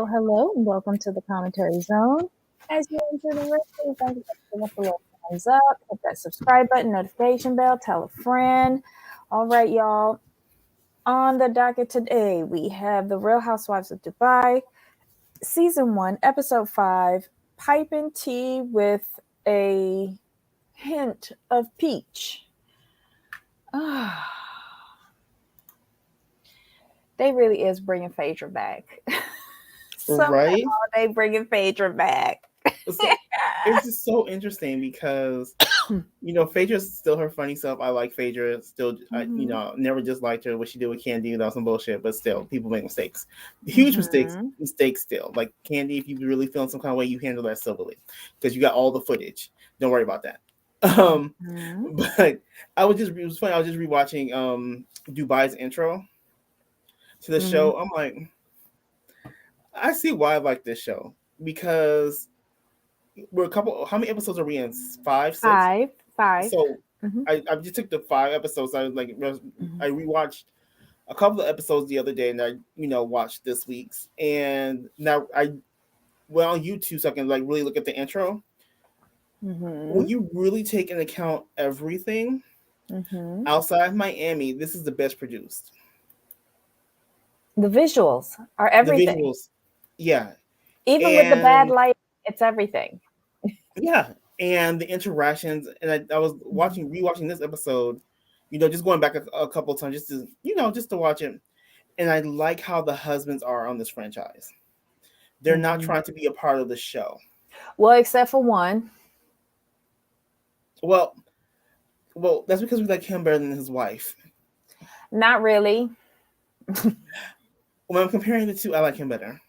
hello, and welcome to the commentary zone. As you enter the room, please don't forget to give us a little thumbs up, hit that subscribe button, notification bell, tell a friend. All right, y'all. On the docket today, we have The Real Housewives of Dubai, Season 1, Episode 5, Piping Tea with a Hint of Peach. They really is bringing Phaedra back. Somehow Right? they bringing Phaedra back. So it's just so interesting because Phaedra's still her funny self. I like Phaedra still. Mhm. Never disliked her. What she did with Candy, that was some bullshit. But still, people make mistakes, huge mistakes. Mhm. Mistakes still. Like Candy, if you really feeling some kind of way, you handle that civilly because you got all the footage. Don't worry about that. Mhm. But it was funny. I was just rewatching Dubai's intro to the Mhm. show. I'm like, I see why I like this show because we're a couple. How many episodes are we in? Five, six. Five. Five. So Mhm. I just took the 5 episodes. Mhm. I rewatched a couple of episodes the other day, and I watched this week's, and now I went on YouTube so I can like really look at the intro. When Mhm. you really take into account everything Mhm. outside of Miami, this is the best produced. The visuals are The everything. visuals, yeah, Even with the bad and light, it's everything. yeah, and the interactions. And I was Mhm. rewatching this episode, just going back a couple of times just to watch it. And I like how the husbands are on this franchise. They're not Mhm. trying to be a part of the show. Well, except for one. Well, that's because we like him better than his wife. Not really. When I'm comparing the two, I like him better.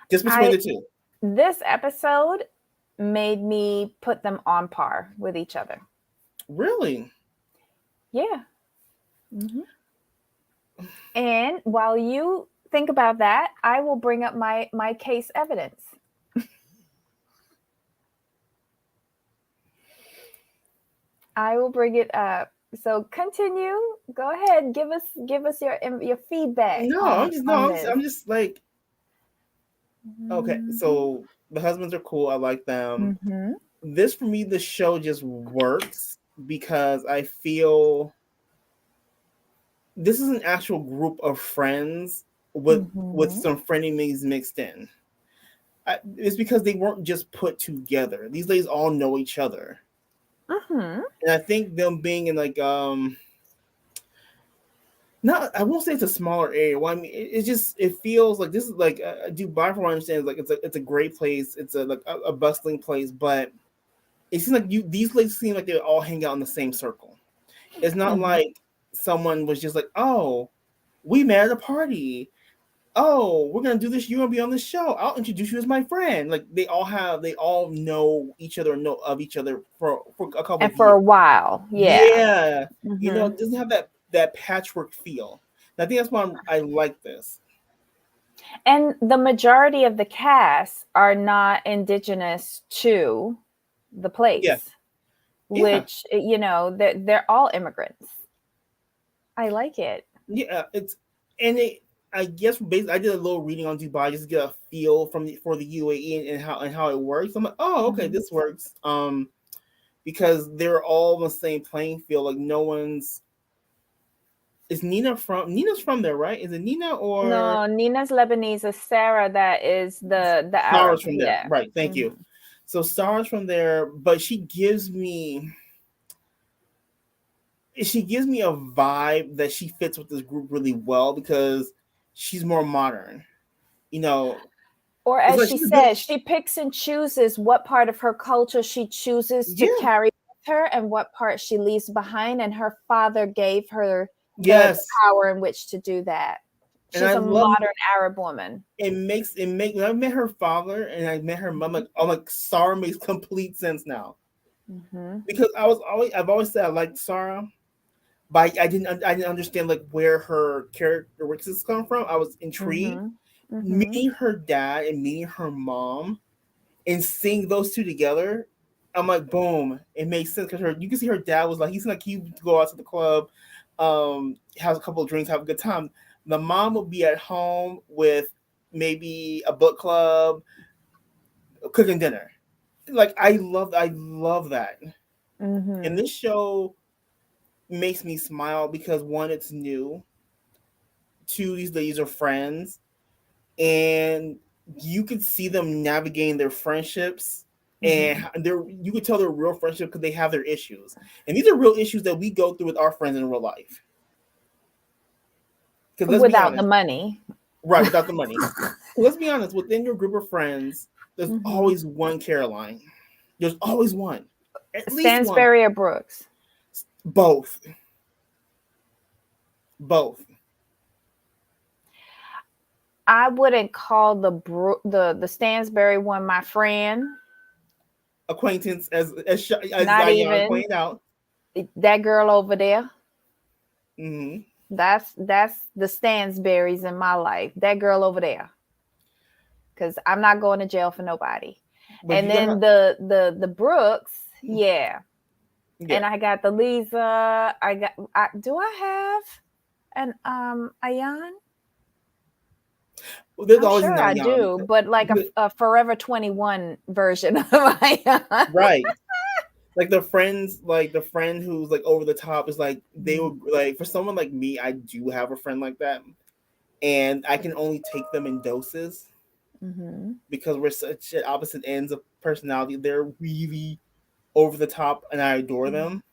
Just between I the two. This episode made me put them on par with each other. Really? Yeah. Mhm. And while you think about that, I will bring up my case evidence. I will bring it up. So continue. Go ahead. Give us your feedback No, on this. I'm just like, okay, Mhm. so the husbands are cool. I like them. Mhm. This for me, the show just works because I feel this is an actual group of friends with Mhm. some frenemies mixed in. It's because they weren't just put together. These ladies all know each other, Mhm. and I think them being in like not I won't say it's a smaller area. Well, I mean, it just it feels like this is like Dubai. From what I understand, is like it's a great place. It's a bustling place, but it seems like these ladies seem like they all hang out in the same circle. It's not Mhm. like someone was just like, oh, we met at a party. Oh, we're gonna do this. You're gonna be on the show. I'll introduce you as my friend. Like they all know each other, know of each other for a couple And of for years. a while, yeah. Yeah, Mhm. it doesn't have that patchwork feel. And I think that's why I like this. And the majority of the cast are not indigenous to the Yeah, place, yeah, which they're all immigrants. I like it. yeah. It's and it. I guess basically, I did a little reading on Dubai just to get a feel for the UAE and how it works. I'm like, oh, okay, Mhm. this works. Because they're all on the same playing field. Like no one's is Nina's from there, right? Is it Nina or No, Nina's Lebanese. Is Sarah that is the Sarah's Arab. from there? Yeah. Right, thank you. Mhm. So Sarah's from there, but she gives me a vibe that she fits with this group really well because she's more modern. You know, Or it's as like she she's a good says, she picks and chooses what part of her culture she chooses to yeah. carry with her and what part she leaves behind. And her father gave her the Yes. power in which to do that. And She's I a love modern Arab woman. it when I met her father and I met her mom, I'm like Sarah makes complete sense now. Mhm. Because I've always said I liked Sarah, but I didn't understand like where her characteristics come from. I was intrigued. Mhm. Mhm. Meeting her dad and meeting her mom and seeing those two together, I'm like, boom, it makes sense because you can see her dad was like he's like he would go out to the club, has a couple of drinks, have a good time. The mom would be at home with maybe a book club, cooking dinner. Like I love that. And Mm-hmm. this show makes me smile because one, it's new. Two, these ladies are friends, and you could see them navigating their friendships, and Mm-hmm. they're you could tell they're real friendship because they have their issues, and these are real issues that we go through with our friends in real life. Because let's be Without the honest, money. right? Without the money, let's be honest. Within your group of friends, there's Mm-hmm. always one Caroline. There's always one, at least one. Stansberry or Brooks? Both, both I wouldn't call the Stansberry one my friend. acquaintance, as Not Diane even pointed out. that girl over there. Hmm. That's the Stansberries in my life. That girl over there. Because I'm not going to jail for nobody. But And you gotta, then the Brooks, yeah. yeah. And I got the Lisa. Do I have an Ayan? Well, there's I'm always a sure I Diane. do, but like a Forever 21 version of Ayan. Right. Like the friend who's like over the top is like they would like for someone like me, I do have a friend like that, and I can only take them in doses Mm-hmm. because we're such at opposite ends of personality. They're really over the top, and I adore them,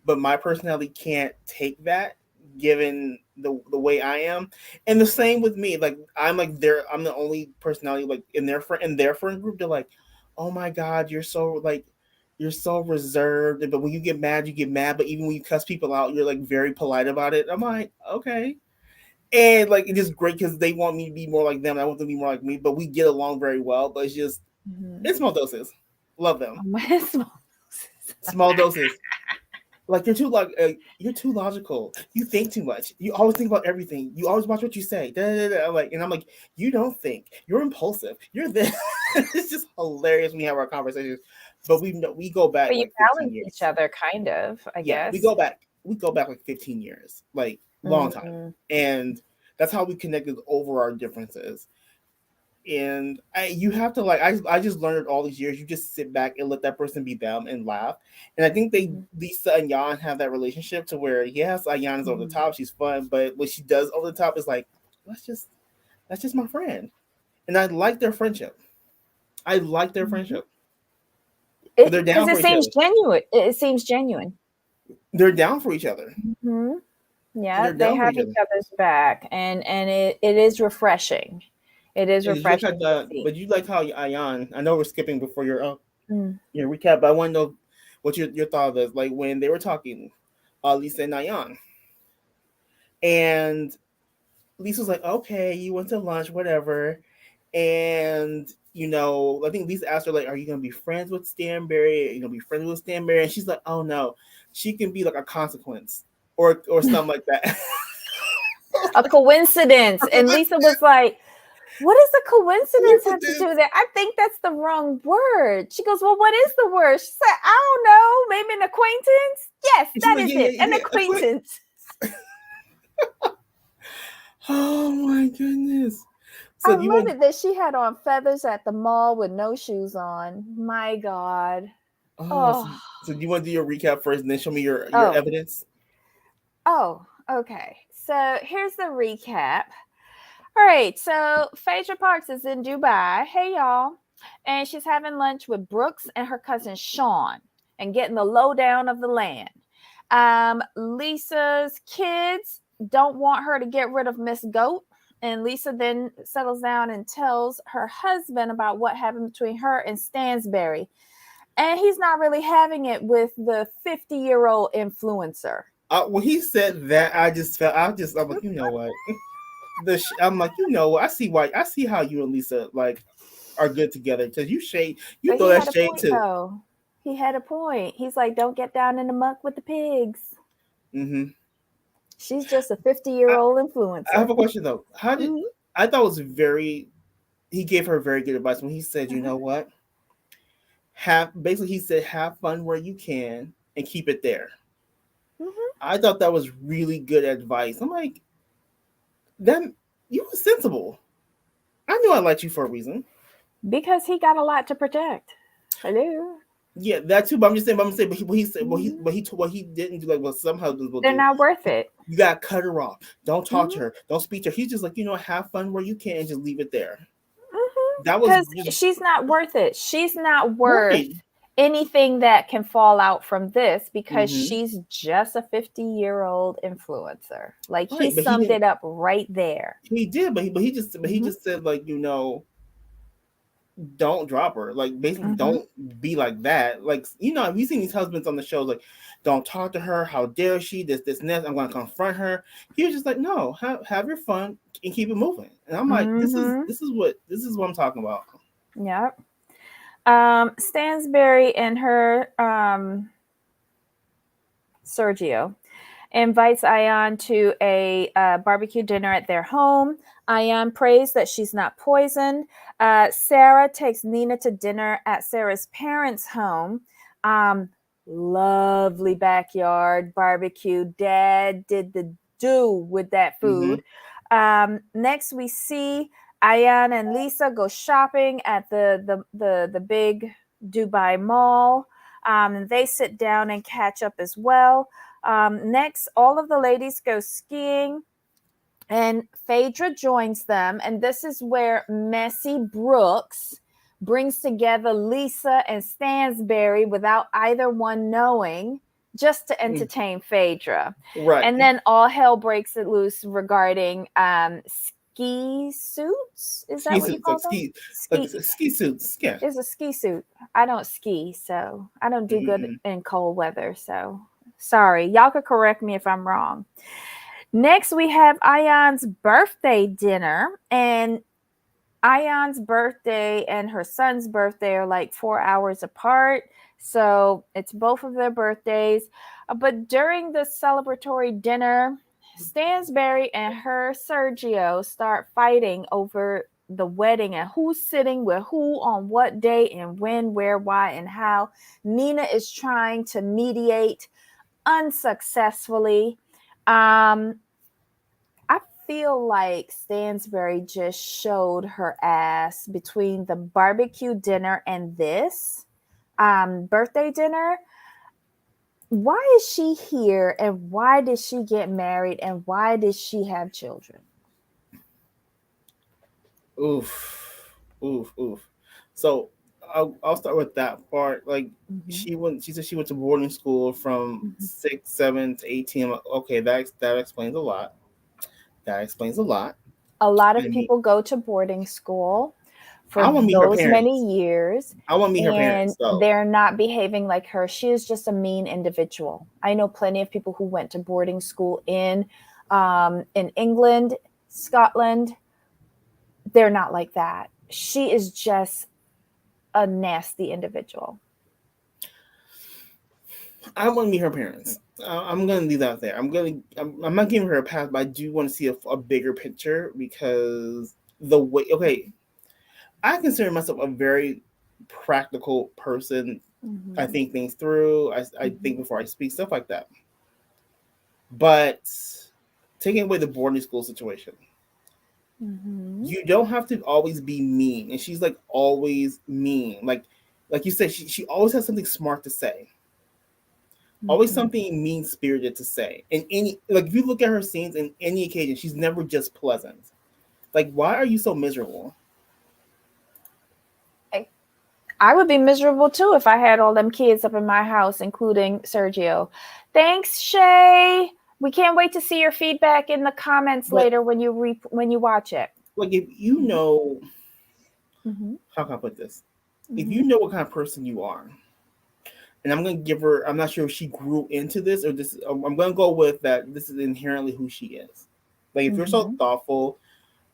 but my personality can't take that given the way I am. And the same with me. Like I'm the only personality like in their friend group. They're like, oh my god, you're so reserved. But when you get mad, you get mad. But even when you cuss people out, you're like very polite about it. I'm like, okay. And like it's just great because they want me to be more like them. And I want them to be more like me. But we get along very well. But it's just Mm-hmm. in small doses. Love them. Mm-hmm. Small doses. Like you're too logical. You think too much. You always think about everything. You always watch what you say. Da, da, da. Like, and I'm like, you don't think. You're impulsive. You're this. It's just hilarious when we have our conversations. But we go back But you like 15 balance each years. other, kind of, I Yeah, guess. we go back like 15 years, like long time, Mm-hmm. and that's how we connected over our differences. And you have to like I just learned all these years. You just sit back and let that person be them and laugh. And I think they Mm-hmm. Lisa and Jan have that relationship to where yes, Jan is over the Mm-hmm. top. She's fun, but what she does over the top is like let's just that's just my friend. And I like their friendship. I like their Mm-hmm. friendship. They're Because down it for each seems other. genuine. It seems genuine. They're down for each other. Hmm. Yeah, They're they down for have each each other. other's back, and it is refreshing. It is And did you like refreshing to see. but you like how Ayan, I know we're skipping before Mm. your recap, but I want to know what your thought is like when they were talking, Lisa and Ayan. And Lisa was like, okay, you went to lunch, whatever. And, I think Lisa asked her, like, are you going to be friends with Stanberry? Are you going to be friends with Stanberry? And she's like, oh, no. She can be like a consequence or something like that. A coincidence. And Lisa was like, what does the coincidence have to do there? I think that's the wrong word. She goes, well, what is the word? She said, I don't know. Maybe an acquaintance? Yes, And she's that like, is yeah, it. yeah, An yeah. A quick. acquaintance. Oh, my goodness. I So you love want, it that she had on feathers at the mall with no shoes on. My God. oh, Oh, so you want to do your recap first and then show me your oh, evidence? oh, okay. So here's the recap. All right. So Phaedra Parks is in Dubai. Hey, y'all. And she's having lunch with Brooks and her cousin Sean and getting the lowdown of the land. Lisa's kids don't want her to get rid of Miss Goat. And Lisa then settles down and tells her husband about what happened between her and Stansberry. And he's not really having it with the 50-year-old influencer. When he said that, I'm like, you know what? I'm like, you know what? I see how you and Lisa like are good together because you But throw he that had a shade point, too. though. He had a point. He's like, don't get down in the muck with the pigs. Hmm. She's just a 50-year-old I have influencer. a question though. How did Mm-hmm. I thought it was very he gave her very good advice when he said, you Uh-huh. know what? Have basically he said have fun where you can and keep it there. Mm-hmm. I thought that was really good advice. I'm like, that you were sensible. I knew I liked you for a reason. Because he got a lot to protect. Hello. Yeah, that too. But I'm just saying. But I'm saying. But he said. Mhm. What he didn't do. Like what some husbands will They're do. not worth it. You gotta cut her off. Don't talk to Mhm. her. Don't speak to her. He's just like, have fun where you can and just leave it there. That was Because just she's not worth it. She's not worth right. anything that can fall out from this because Mm-hmm. she's just a 50-year-old influencer. Like he Right, but he summed didn't. it up right there. He did, but he Hmm. just said like, don't drop her. Like basically, Hmm. don't be like that. Like we've seen these husbands on the shows like, don't talk to her. How dare she? This, and that. I'm going to confront her. He was just like, no, have your fun and keep it moving. And I'm like, Hmm. this is what I'm talking about. Yep. Stansberry and her Sergio invites Ion to a barbecue dinner at their home. Ion prays that she's not poisoned. Sarah takes Nina to dinner at Sarah's parents' home. Um, Lovely backyard barbecue. Dad did the do with that Mm-hmm. food. Next, we see Ion and Lisa go shopping at the big Dubai Mall. They sit down and catch up as well. Next, all of the ladies go skiing, and Phaedra joins them. And this is where Messy Brooks brings together Lisa and Stansberry without either one knowing, just to entertain Phaedra. Right. And then all hell breaks loose regarding ski suits. Is that Ski what you suits, call them? like Ski. ski suits. Yeah. It's a ski suit. I don't ski, so I don't do good Mm-mm. in cold weather. So sorry. Y'all could correct me if I'm wrong. Next, we have Ion's birthday dinner. And Ion's birthday and her son's birthday are like 4 hours apart. So it's both of their birthdays. But during the celebratory dinner, Stansberry and her Sergio start fighting over the wedding and who's sitting with who on what day and when, where, why, and how. Nina is trying to mediate unsuccessfully. Um, I feel like Stansberry just showed her ass between the barbecue dinner and this birthday dinner. Why is she here and why did she get married and why did she have children? Oof, oof. So I'll start with that part. Like Mm-hmm. she said she went to boarding school from Mm-hmm. 6, 7 to 18. I'm like, okay, that explains a lot. That explains a lot. A lot I of mean, people go to boarding school for I want to meet her those parents. many years I want to meet her and parents. So they're not behaving like her. She is just a mean individual. I know plenty of people who went to boarding school in England, Scotland. They're not like that. She is just a nasty individual. I want to meet her parents. I'm gonna leave that there. I'm not giving her a pass, but I do want to see a bigger picture because the way. Okay, I consider myself a very practical person. I Mm-hmm. think things through. I Mm-hmm. think before I speak, stuff like that. But taking away the boarding school situation, Mm-hmm. you don't have to always be mean. And she's like always mean. Like you said, she always has something smart to say. Always Mm-hmm. something mean spirited to say. And any like if you look at her scenes in any occasion, she's never just pleasant. Like, why are you so miserable? I would be miserable too if I had all them kids up in my house, including Sergio. Thanks, Shay. We can't wait to see your feedback in the comments But later when you watch it. like if you Mm-hmm. know Mm-hmm. how can I put this? If Mm-hmm. you know what kind of person you are, and I'm gonna give her. I'm not sure if she grew into this or this. I'm gonna go with that. This is inherently who she is. Like if you're so Mm-hmm. thoughtful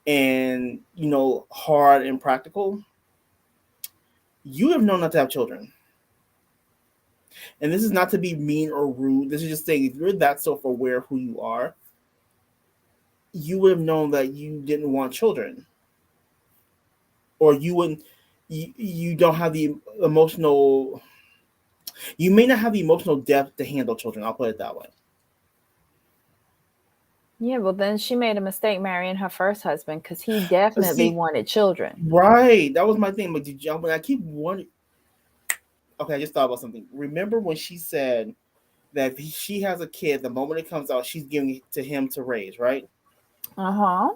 and hard and practical, you have known not to have children. And this is not to be mean or rude. This is just saying if you're that self-aware of who you are, you would have known that you didn't want children, or you wouldn't. You don't have the emotional. You may not have the emotional depth to handle children. I'll put it that way. Yeah, well, then she made a mistake marrying her first husband because he definitely See, wanted children. right, that was my thing. But did you? But I keep wondering. Okay, I just thought about something. Remember when she said that if she has a kid, the moment it comes out, she's giving it to him to raise, right? Uh huh.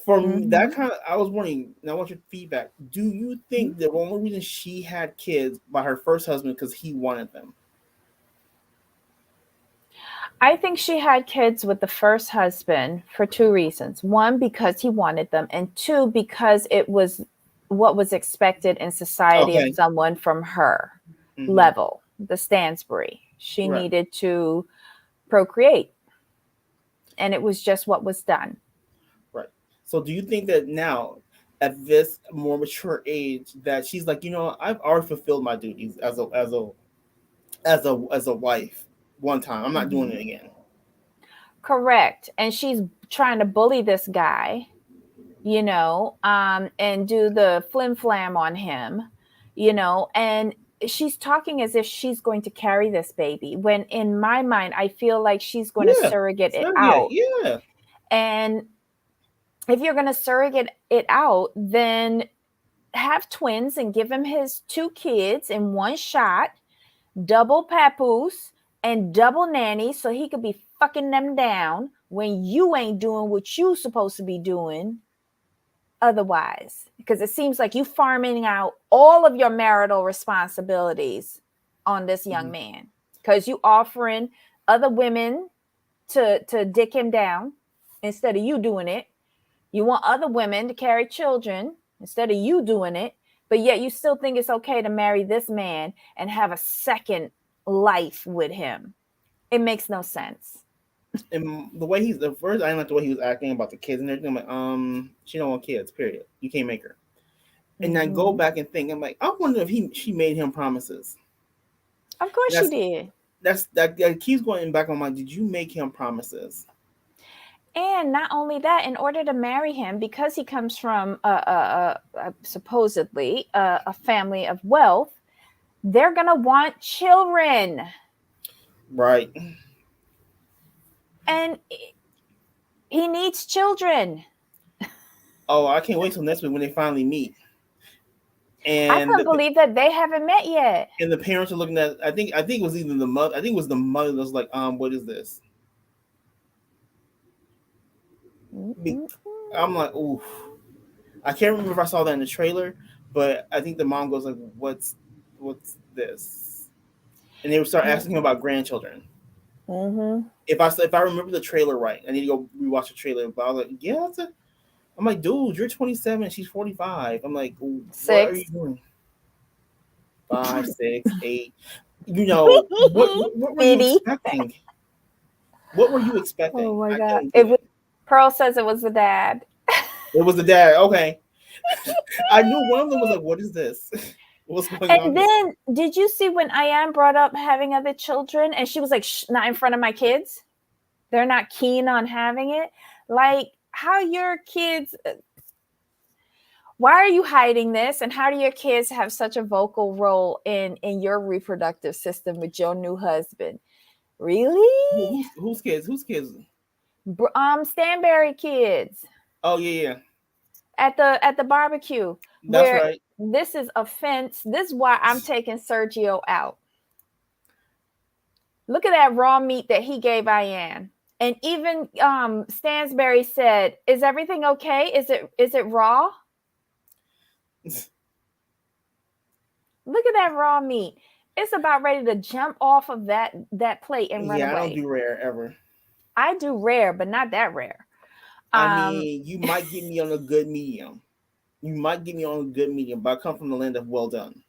For me, that Hmm. kind of, I was wondering. And I want your feedback. Do you think the only reason she had kids by her first husband because he wanted them? I think she had kids with the first husband for two reasons. One, because he wanted them, and two, because it was what was expected in society of Okay. someone from her Mm-hmm. level, the Stansbury. She Right. needed to procreate, and it was just what was done. Right. So do you think that now, at this more mature age, that she's like, I've already fulfilled my duties as a wife one time. I'm not doing Mhm. it again. Correct. And she's trying to bully this guy, and do the flim flam on him, and she's talking as if she's going to carry this baby. When in my mind, I feel like she's going to Yeah. surrogate it So yeah, out. yeah. And if you're going to surrogate it out, then have twins and give him his two kids in one shot, double papoose and double nanny so he could be fucking them down when you ain't doing what you supposed to be doing otherwise, because it seems like you farming out all of your marital responsibilities on this young Mhm. man, because you offering other women to dick him down instead of you doing it. You want other women to carry children instead of you doing it, but yet you still think it's okay to marry this man and have a second life with him. It makes no sense. And the way he's the first, I didn't like the way he was acting about the kids and everything. I'm like, she don't want kids. Period. You can't make her. And I go Mm-hmm. back and think, I'm like, I wonder if she made him promises. Of course And she did. that keeps going back on my. Did you make him promises? And not only that, in order to marry him, because he comes from supposedly a family of wealth, they're going to want children. Right. And he needs children. Oh, I can't wait till next week when they finally meet. I And couldn't the, believe that they haven't met yet. and the parents are looking at. I think it was either the mother. I think it was the mother that was like, what is this? Be- I'm like, ooh. I can't remember if I saw that in the trailer, but I think the mom goes like, what's this? And they would start asking him about grandchildren. Mm-hmm. If I remember the trailer right, I need to go rewatch the trailer. But I was like, yeah, I'm like, dude, you're 27, she's 45. I'm like, what are you Six. doing? 5, 6, 8. What were you Speedy. expecting? What were you expecting? Oh my I God. don't It get was, it. Pearl says it was the dad. It was the dad. Okay, I knew one of them was like, what is this? What's going on And here? then, did you see when Ian brought up having other children and she was like, Shh, not in front of my kids? They're not keen on having it. Like, how your kids, why are you hiding this? And how do your kids have such a vocal role in your reproductive system with your new husband? Really? Who's kids? Who's kids? Stanberry kids Oh yeah, yeah. at the barbecue, That's where right. this is offense. This is why I'm taking Sergio out. Look at that raw meat that he gave Ian. And even Stansberry said, "Is everything okay? Is it raw? Look at that raw meat. It's about ready to jump off of that plate and run Yeah, I don't away." do rare ever. I do rare, but not that rare. I Um, mean, you might get me on a good medium. You might get me on a good medium, but I come from the land of well done.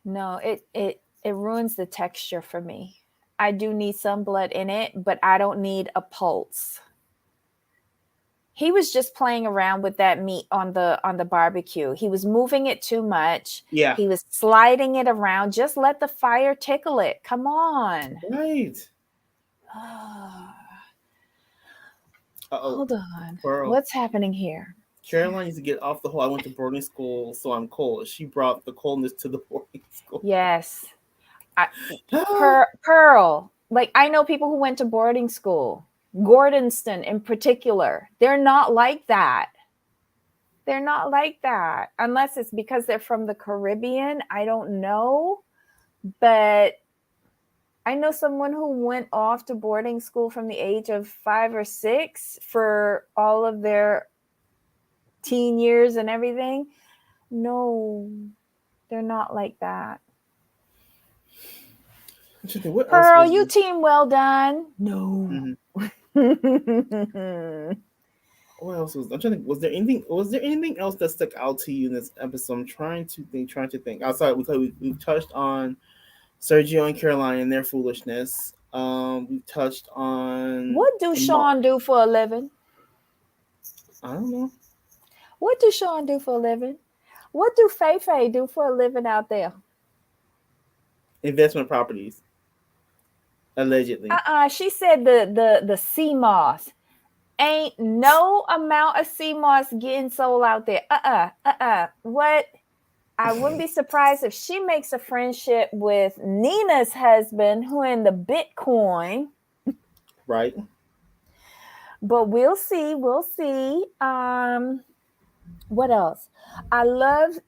no, it ruins the texture for me. I do need some blood in it, but I don't need a pulse. He was just playing around with that meat on the barbecue. He was moving it too much. Yeah. He was sliding it around. Just let the fire tickle it. Come on. Right. Uh-oh. Hold on. Pearl. What's happening here? Caroline needs to get off the whole I went to boarding school, so I'm cold. She brought the coldness to the boarding school. Yes. I, Pearl. Like, I know people who went to boarding school. Gordonston in particular. They're not like that. They're not like that. Unless it's because they're from the Caribbean. I don't know. But I know someone who went off to boarding school from the age of 5 or 6 for all of their teen years and everything. No, they're not like that. What else Pearl, was you this? team well done. No. Mhm. What else was? I'm trying to think. Was there anything else that stuck out to you in this episode? I'm trying to think. Trying to think. Outside, we've touched on Sergio and Caroline and their foolishness. We've touched on. What do Sean do for a living? I don't know. What do Sean do for a living? What do Fei Fei do for a living out there? Investment properties, allegedly. She said the sea moss. Ain't no amount of sea moss getting sold out there. What? I wouldn't be surprised if she makes a friendship with Nina's husband, who in the Bitcoin. Right. But we'll see. We'll see. What else? I love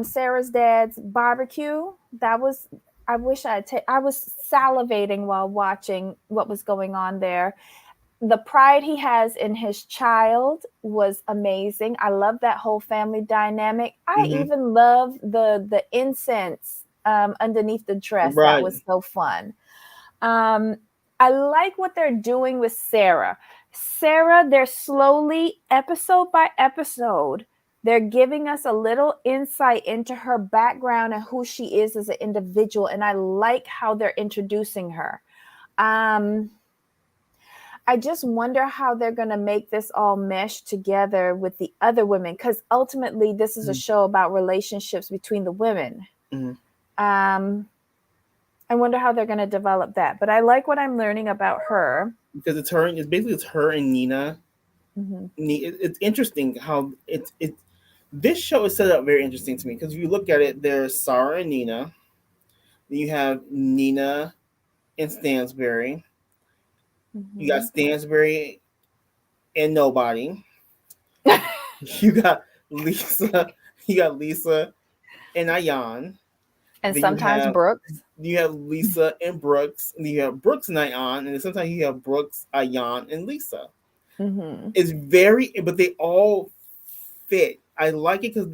Sarah's dad's barbecue. That was. I wish I was salivating while watching what was going on there. The pride he has in his child was amazing. I love that whole family dynamic. I Mm-hmm. even love the incense underneath the dress. That Right. was so fun. I like what they're doing with Sarah. Sarah, they're slowly, episode by episode, they're giving us a little insight into her background and who she is as an individual. And I like how they're introducing her. I just wonder how they're going to make this all mesh together with the other women, because ultimately this is a show about relationships between the women. Mm-hmm. I wonder how they're going to develop that. But I like what I'm learning about her. Because it's her. It's her and Nina. Mm-hmm. It's interesting how it's. This show is set up very interesting to me because if you look at it, there's Sarah and Nina. Then you have Nina and Stansbury. Mm-hmm. You got Stansbury and nobody. You got Lisa. You got Lisa and Ayan. And Then sometimes Brooks. You have Lisa and Brooks. And you have Brooks and Ayan. And then sometimes you have Brooks, Ayan, and Lisa. Mm-hmm. It's but they all fit. I like it because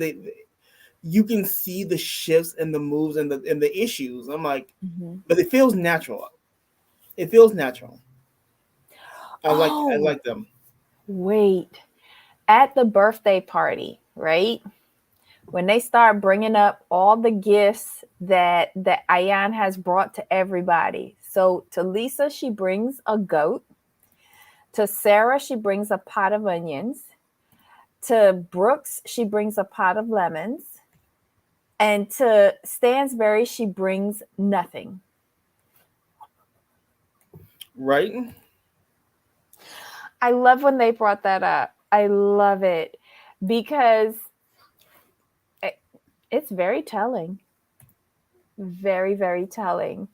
you can see the shifts and the moves and the issues. I'm like, but it feels natural. It feels natural. I like them. Wait. At the birthday party, right? When they start bringing up all the gifts that Ayan has brought to everybody. So to Lisa, she brings a goat. To Sarah, she brings a pot of onions. To Brooks, she brings a pot of lemons. And to Stansbury, she brings nothing. Right? I love when they brought that up. I love it because it's very telling. Very, very telling.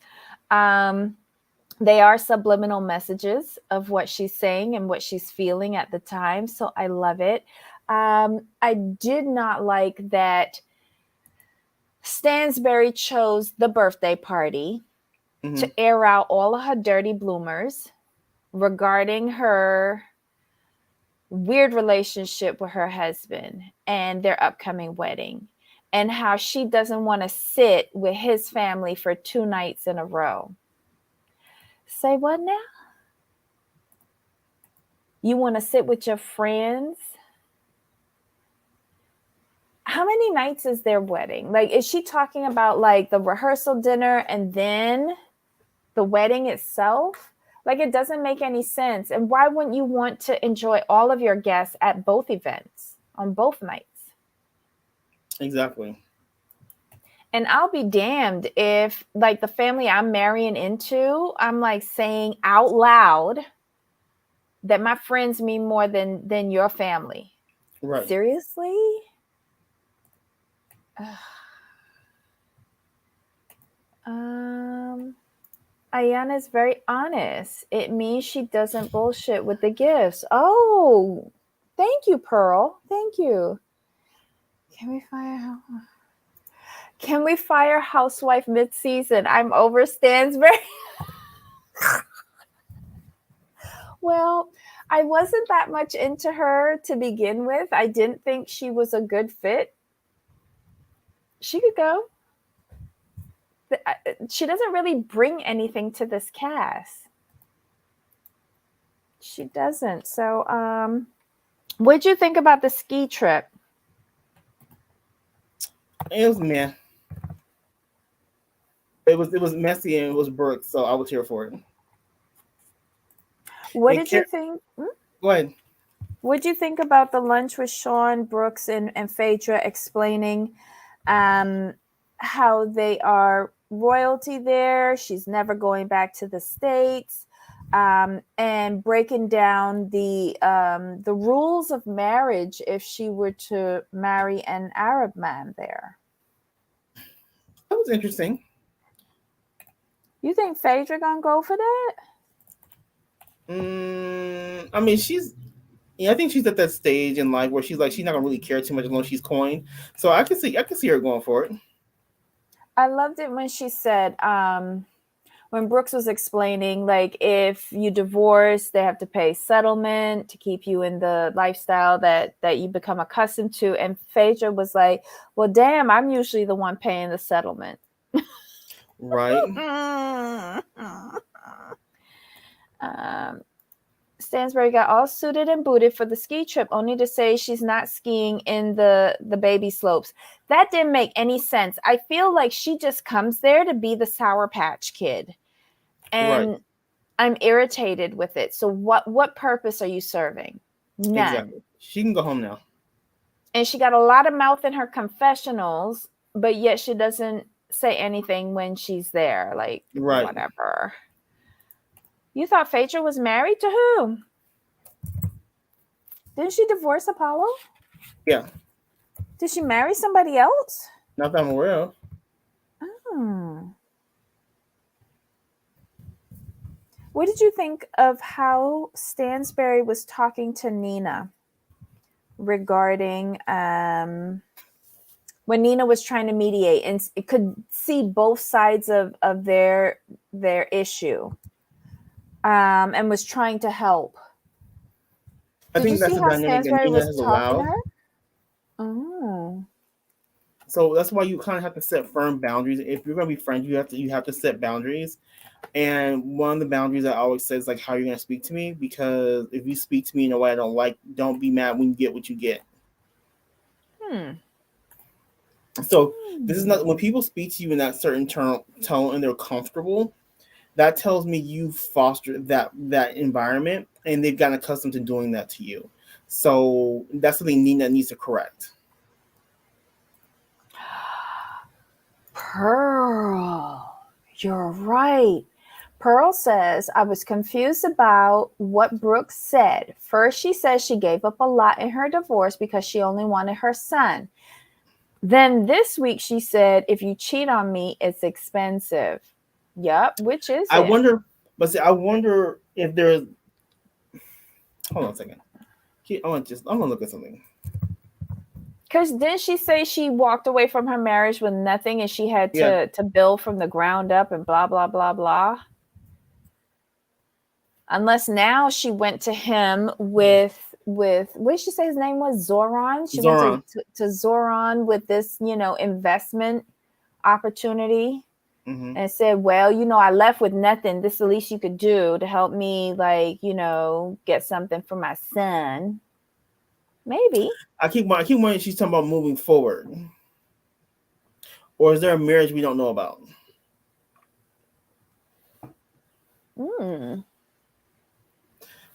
They are subliminal messages of what she's saying and what she's feeling at the time. So I love it. I did not like that Stansbury chose the birthday party to air out all of her dirty bloomers regarding her weird relationship with her husband and their upcoming wedding, and how she doesn't want to sit with his family for 2 nights in a row. Say what now? You want to sit with your friends? How many nights is their wedding? Like, is she talking about like the rehearsal dinner and then the wedding itself? Like, it doesn't make any sense. And why wouldn't you want to enjoy all of your guests at both events on both nights? Exactly. And I'll be damned if, like, the family I'm marrying into, I'm like saying out loud that my friends mean more than your family. Right. Seriously? Ayana is very honest. It means she doesn't bullshit with the gifts. Oh, thank you, Pearl. Thank you. Can we fire? Can we fire Housewife mid-season? I'm over Stansbury. Well, I wasn't that much into her to begin with. I didn't think she was a good fit. She could go. She doesn't really bring anything to this cast. She doesn't. So, what'd you think about the ski trip? It was meh. It was messy and it was Brooke, so I was here for it. What And did you think? go ahead. What'd you think about the lunch with Sean Brooks and Phaedra explaining um, how they are royalty there? She's never going back to the States, and breaking down the rules of marriage if she were to marry an Arab man there. That was interesting. You think Phaedra gonna go for that? I mean, I think she's at that stage in life where she's like she's not gonna really care too much as long as she's coined. So I can see her going for it. I loved it when she said, when Brooks was explaining, like, if you divorce, they have to pay settlement to keep you in the lifestyle that you become accustomed to. And Phaedra was like, well, damn, I'm usually the one paying the settlement. Right. um, Stansbury got all suited and booted for the ski trip, only to say she's not skiing in the baby slopes. That didn't make any sense. I feel like she just comes there to be the Sour Patch Kid. Right. And I'm irritated with it. So what purpose are you serving? None. Exactly. She can go home now. And she got a lot of mouth in her confessionals, but yet she doesn't say anything when she's there. Like, Right. whatever. You thought Phaedra was married to who? Didn't she divorce Apollo? Yeah. Did she marry somebody else? Not that I'm aware of. Hmm. What did you think of how Stansbury was talking to Nina regarding when Nina was trying to mediate and it could see both sides of their issue, and was trying to help? I Did you think that's see the how dynamic that Stansbury Nina was has talking to allowed. her? Oh. So that's why you kind of have to set firm boundaries. If you're going to be friends, you have to set boundaries. And one of the boundaries I always say is like how you're going to speak to me, because if you speak to me in a way I don't like, don't be mad when you get what you get. Hmm. So this is not when people speak to you in that certain tone and they're comfortable. That tells me you fostered that environment and they've gotten accustomed to doing that to you. So that's something Nina needs to correct. Pearl, you're right. Pearl says, I was confused about what Brooke said. First, she says she gave up a lot in her divorce because she only wanted her son. Then this week, she said, if you cheat on me, it's expensive. Yep, which is I it? wonder, but see, I wonder if there's. Hold on a second. I'm gonna look at something. Because didn't she say she walked away from her marriage with nothing and she had Yeah. to build from the ground up and blah, blah, blah, blah? Unless now she went to him with what did she say his name was? Zoran. She went Zoran. to Zoran with this, investment opportunity Mm-hmm. and said, well, I left with nothing. This is the least you could do to help me, like, get something for my son. Maybe. I keep wondering if she's talking about moving forward, or is there a marriage we don't know about? Hmm.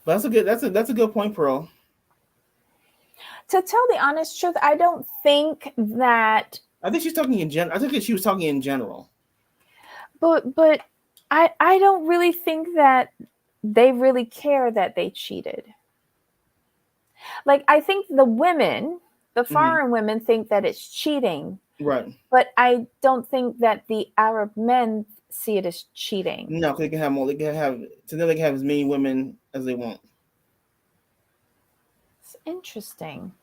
But that's a good point, Pearl. To tell the honest truth, I don't think that, I think she's talking in general. I think that she was talking in general. but I don't really think that they really care that they cheated. Like, I think the Mm-hmm. foreign women think that it's cheating, Right. but I don't think that the Arab men see it as cheating. No, 'cause they can have more. They can have so then they can have as many women as they want. It's interesting.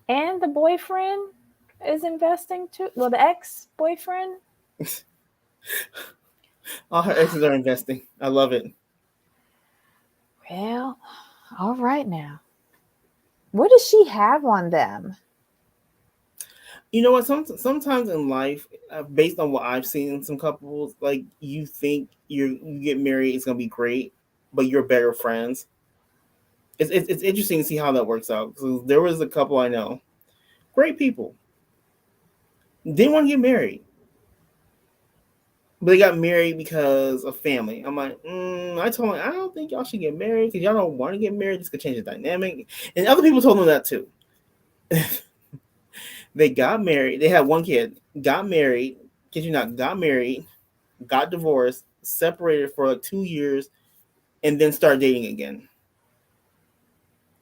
And the boyfriend is investing too. Well, the ex-boyfriend. All her exes are investing. I love it. Well, all right now. What does she have on them? You know what? Sometimes in life, based on what I've seen in some couples, like you think you get married, it's gonna be great, but you're better friends. It's interesting to see how that works out. Because there was a couple I know, great people, didn't want to get married, but they got married because of family. I'm like, I told them I don't think y'all should get married because y'all don't want to get married. This could change the dynamic, and other people told them that too. They got married. They had one kid. Got married. Kid you not, got married. Got divorced. Separated for like 2 years, and then start dating again.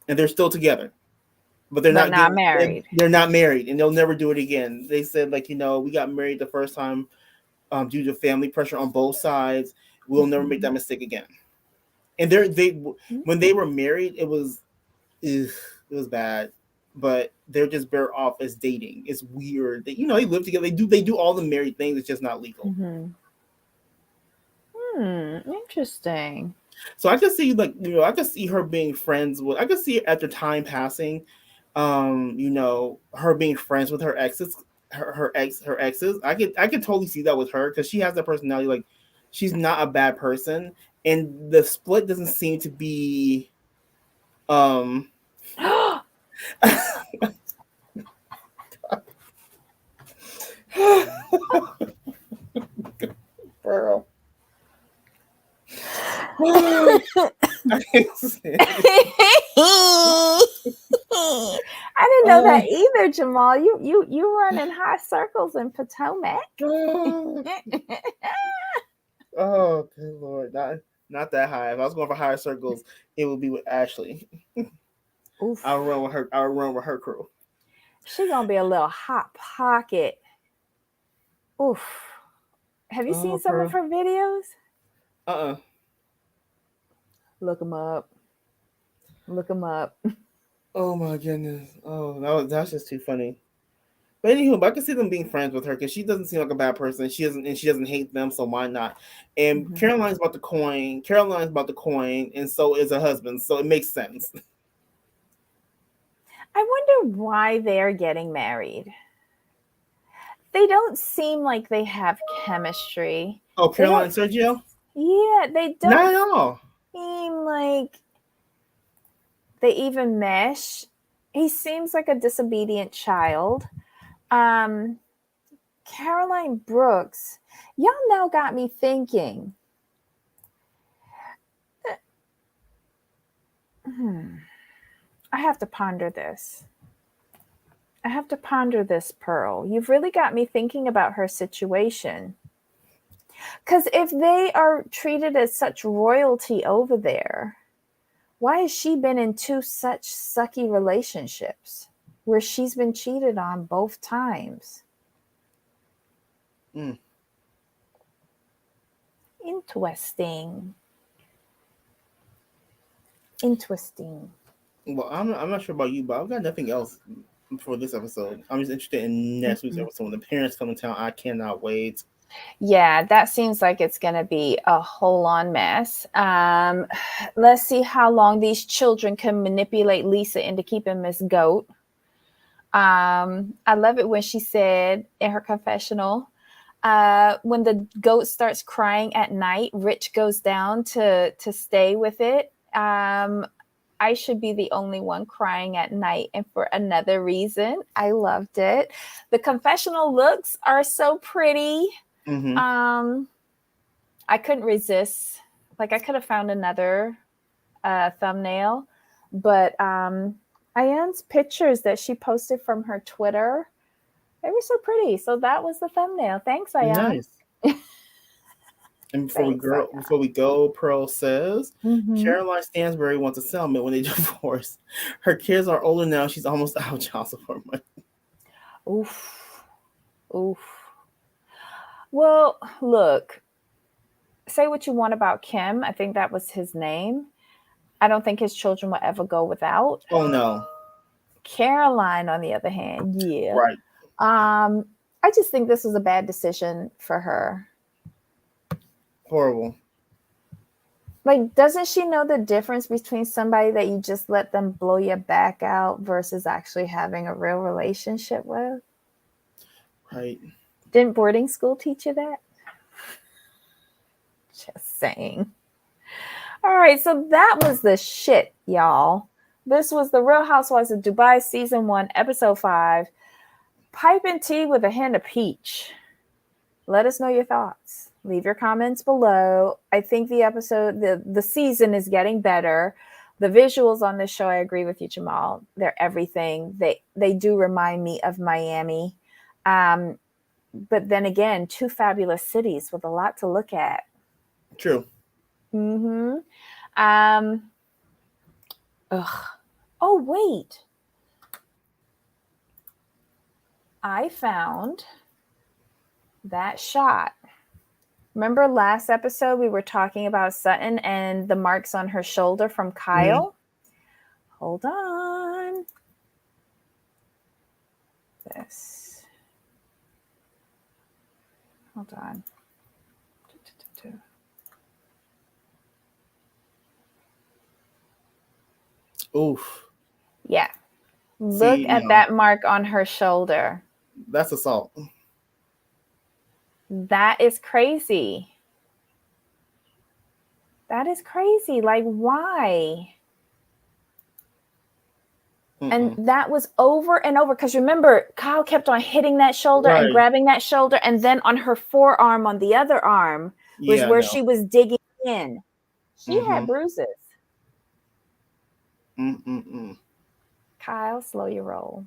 And they're still together, but they're But not not getting. married. They're not married, and they'll never do it again. They said like we got married the first time due to family pressure on both sides. We'll never make that mistake again. And they when they were married, it was bad. But they're just better off as dating. It's weird. They live together. They do all the married things. It's just not legal. Mm-hmm. Interesting. So I could see I could see her being friends with. I could see after time passing, her being friends with her exes, her exes. I could totally see that with her because she has that personality. Like she's not a bad person, and the split doesn't seem to be. Um, Girl. I didn't know that either, Jamal. You run in high circles in Potomac. Oh, good Lord. Not that high. If I was going for higher circles, it would be with Ashley. Oof. I'll run with her. I'll run with her crew. She gonna be a little hot pocket. Oof. Have you seen some of her videos? Look them up. Look them up. Oh my goodness. Oh, that's just too funny. But anywho, I can see them being friends with her because she doesn't seem like a bad person. She doesn't hate them, so why not? And Caroline's about the coin. And so is her husband. So it makes sense. I wonder why they're getting married. They don't seem like they have chemistry. Oh, Caroline and Sergio? Yeah, they don't. Not at all. Seem like they even mesh. He seems like a disobedient child. Caroline Brooks, y'all now got me thinking. I have to ponder this. Pearl. You've really got me thinking about her situation. Because if they are treated as such royalty over there, why has she been in two such sucky relationships where she's been cheated on both times? Interesting. Well, I'm not sure about you, but I've got nothing else for this episode. I'm just interested in next week's episode when the parents come to town. I cannot wait. Yeah, that seems like it's going to be a whole on mess. Let's see how long these children can manipulate Lisa into keeping Miss Goat. I love it when she said in her confessional, when the goat starts crying at night, Rich goes down to stay with it. I should be the only one crying at night, and for another reason. I loved it. The confessional looks are so pretty. I couldn't resist. Like I could have found another thumbnail, but Ayan's pictures that she posted from her Twitter, they were so pretty. So that was the thumbnail. Thanks, Ayan. Nice. And before we go, Pearl says Caroline Stansbury wants a settlement when they divorce. Her kids are older now. She's almost out of child support money. Oof. Well, look, say what you want about Kim. I think that was his name. I don't think his children will ever go without. Oh no. Caroline, on the other hand, yeah. Right. Um, I just think this was a bad decision for her. Horrible. Like, doesn't she know the difference between somebody that you just let them blow your back out versus actually having a real relationship with? Right. Didn't boarding school teach you that? Just saying. All right, so that was the shit, y'all. This was the Real Housewives of Dubai season 1, episode 5. Pipe and tea with a hint of peach. Let us know your thoughts. Leave your comments below. I think the episode, the season is getting better. The visuals on this show, I agree with you, Jamal. They're everything. They do remind me of Miami. But then again, two fabulous cities with a lot to look at. True. Mm-hmm. Ugh. Oh, wait. I found that shot. Remember last episode we were talking about Sutton and the marks on her shoulder from Kyle? Hold on. This. Hold on. Oof. Yeah. Look See, at no, that mark on her shoulder. that's assault. That is crazy. That is crazy. Like, why? And that was over and over. Because remember, Kyle kept on hitting that shoulder and Right. grabbing that shoulder. And then on her forearm, on the other arm, was Yeah. where No. she was digging in. She had Mm-hmm. bruises. Mm-mm-mm. Kyle, slow your roll.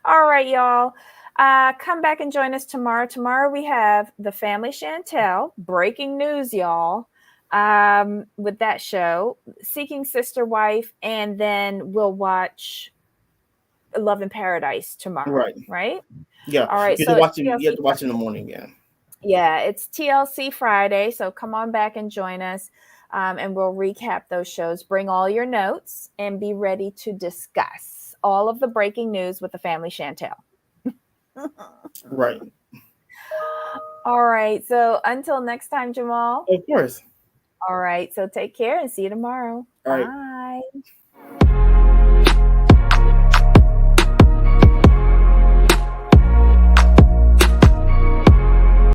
All right, y'all. Come back and join us tomorrow. Tomorrow we have The Family Chantel. Breaking news, y'all. With that show, Seeking Sister Wife, and then we'll watch Love in Paradise tomorrow, Right. right? Yeah. All right, You have so to it's watch him. You have TLC. to watch in the morning. Yeah. Yeah, it's TLC Friday. So come on back and join us, and we'll recap those shows. Bring all your notes and be ready to discuss all of the breaking news with the Family Chantel. Right. All right. So until next time, Jamal. Of course. All right. So take care and see you tomorrow. All right. Bye.